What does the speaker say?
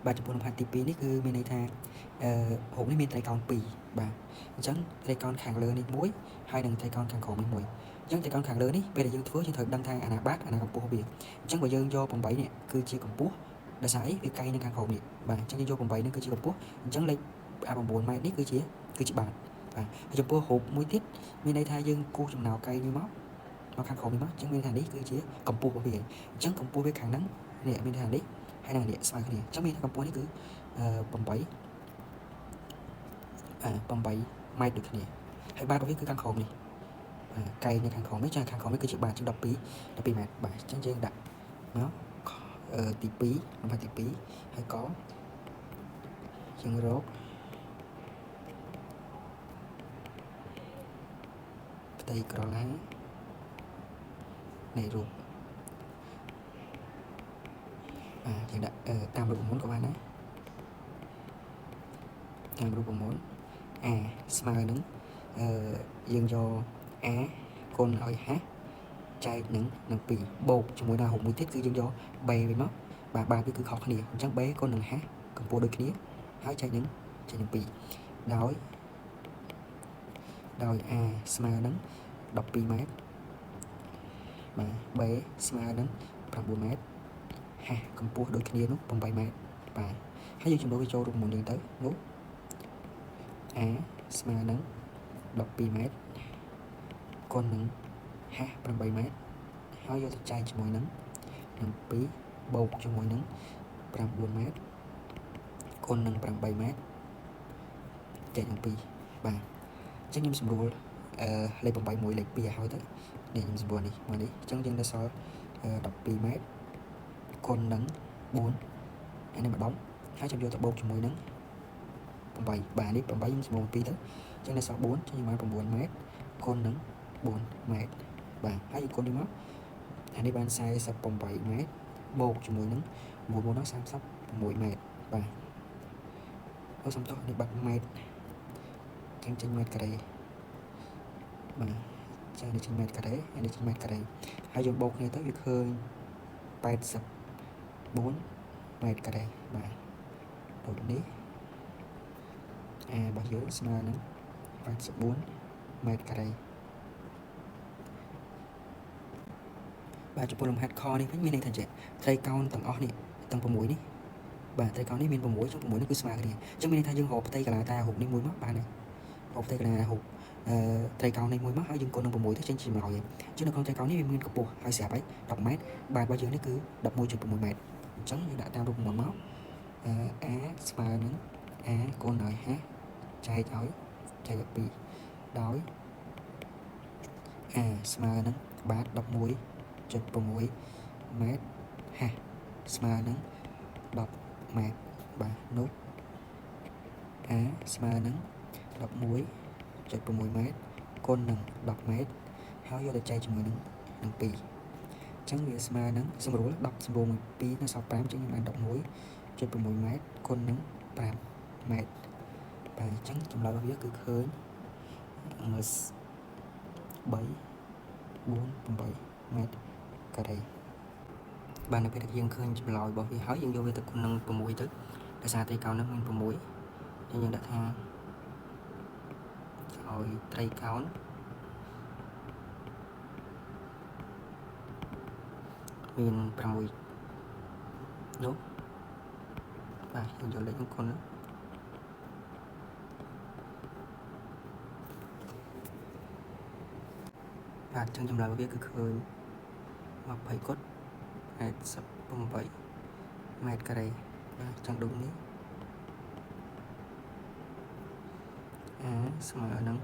បាទចំពោះលំហាត់ទី2នេះគឺមានន័យថាហូបនេះមានត្រីកោណ2បាទអញ្ចឹងត្រីកោណខាងលើនេះមួយហើយនឹងត្រីកោណខាងក្រោមនេះមួយអញ្ចឹងត្រីកោណខាងលើនេះពេលដែលយើងធ្វើយើងត្រូវដឹងថាអាណាបាតអាណាកម្ពស់វាអញ្ចឹងបើយើងយក8នេះគឺជាកម្ពស់ដោយសារអីវាកែងនៅខាងក្រោមនេះបាទអញ្ចឹងយើងយក8នេះគឺជាកម្ពស់អញ្ចឹងលេខ9ម៉ែត្រនេះគឺជាបាតបាទហើយចំពោះហូបមួយទៀតមានន័យថាយើងគូសចំណោកែងវាមកខាងក្រោមនេះមកអញ្ចឹងមានថានេះគឺជាកម្ពស់របស់វាអញ្ចឹងកម្ពស់វាខាងហ្នឹងនេះមានថានេះហើយនឹងនេះស្មើគ្នាអញ្ចឹងមានកម្ពស់នេះគឺ8ម៉ែត្រដូចគ្នាហើយបាតរបស់វាគឺខាងក្រោមនេះកែងនៅខាងក្រោមនេះចាខាងក្រោមនេះគឺជាបាតជាង12ម៉ែត្របាទអញ្ចឹងយើងដាក់មកទី2លំហាត់ទី2ហើយកយើងរកផ្ទៃក្រឡានៃរូបយើងដាក់តាមរូបមន្តក៏បានដែរតាមរូបមន្តស្មើនឹងយើងយក a គុណឲ្យhចែកនឹង2បូកជាមួយដល់ហូបមួយទៀតគឺយើងយក b វិញមកបាទវាគឺខុសគ្នាអញ្ចឹង b គុណនឹងhកម្ពស់ដូចគ្នាហើយចែកនឹង2ដោយ a ស្មើនឹង12ម៉ែត្របាទ b ស្មើនឹង9ម៉ែត្រhកម្ពស់ដូចគ្នានោះ8ម៉ែត្របាទហើយយើងចម្លងវាចូលរូបមន្តយើងទៅនោះ a ស្មើនឹង12ម៉ែត្រគុណនឹងh 8ម៉ែត្រហើយយកទៅចែកជាមួយនឹង2បូកជាមួយនឹង9ម៉ែត្រគុណនឹង8ម៉ែត្រចែកនឹង2បាទអញ្ចឹងខ្ញុំសម្រួលលេខ8មួយលេខ2ឲ្យហើយទៅនេះខ្ញុំសម្រួលនេះមកនេះអញ្ចឹងយើងនៅសល់12ម៉ែត្រគុណនឹង4អានេះម្ដងហើយខ្ញុំយកទៅបូកជាមួយនឹង8បាទនេះ8ខ្ញុំសម្រួល2ទៅអញ្ចឹងនៅសល់4អញ្ចឹងខ្ញុំបាន9ម៉ែត្រគុណនឹង4ម៉ែត្របាទហើយគុណនេះមកអានេះបាន48ម៉ែត្របូកជាមួយនឹង9ដល់36ម៉ែត្របាទសំទោសនេះបាត់ម៉ែត្រចេញម៉ែត្រការ៉េបាទចានេះចេញម៉ែត្រការ៉េហើយនេះចេញម៉ែត្រការ៉េហើយយើងបូកគ្នាទៅវាឃើញ84ម៉ែត្រការ៉េបាទដូចនេះរបស់យើងស្មើនឹង84ម៉ែត្រការ៉េបាទចំពោះលំហាត់ខនេះវិញមានន័យថាចេះត្រីកោណទាំងអស់នេះទាំង6នេះបាទត្រីកោណនេះមាន6ចុង6នេះគឺស្មើគ្នាអញ្ចឹងមានន័យថាយើងរកផ្ទៃកន្លងតាហូបនេះមួយមកបានហើយរកផ្ទៃកន្លងតាហូបត្រីកោណនេះមួយមកហើយយើងគុណនឹង6ទៅចេញជាចម្លើយហើយអញ្ចឹងនៅក្នុងត្រីកោណនេះវាមានកម្ពស់ហើយស្រាប់ហើយ10ម៉ែត្របាទរបស់យើងនេះគឺ11.6ម៉ែត្រអញ្ចឹងយើងដាក់តាមរូបមន្តមកa ស្មើនឹង a គុណដោយhចែកឲ្យ2ដោយ a ស្មើនឹងបាត11.6ម៉ែត្រh ស្មើនឹង10ម៉ែត្របាទនោះ a ស្មើនឹង11.6ម៉ែត្រគុណនឹង10ម៉ែត្រហើយយកទៅចែកជាមួយនឹង2អញ្ចឹងវាស្មើនឹងសម្រួល10សម្រួល2នៅសល់5ចឹងខ្ញុំបាន11.6ម៉ែត្រគុណនឹង5ម៉ែត្របាទអញ្ចឹងចម្លើយរបស់វាគឺឃើញ3 4 8ម៉ែត្រការ៉េបាទនៅពេលដែលយើងឃើញចម្លើយរបស់វាហើយយើងយកវាទៅគុណនឹង6ទៅដោយសារត្រីកោណនឹងមាន6យើងដាក់ថាឲ្យត្រីកោណមាន6នោះបាទយើងយកលេខគុណបាទអញ្ចឹងចម្លើយរបស់វាគឺឃើញ20គុណ88ម៉ែត្រការ៉េបាទអញ្ចឹងដូចនេះស្មើនឹង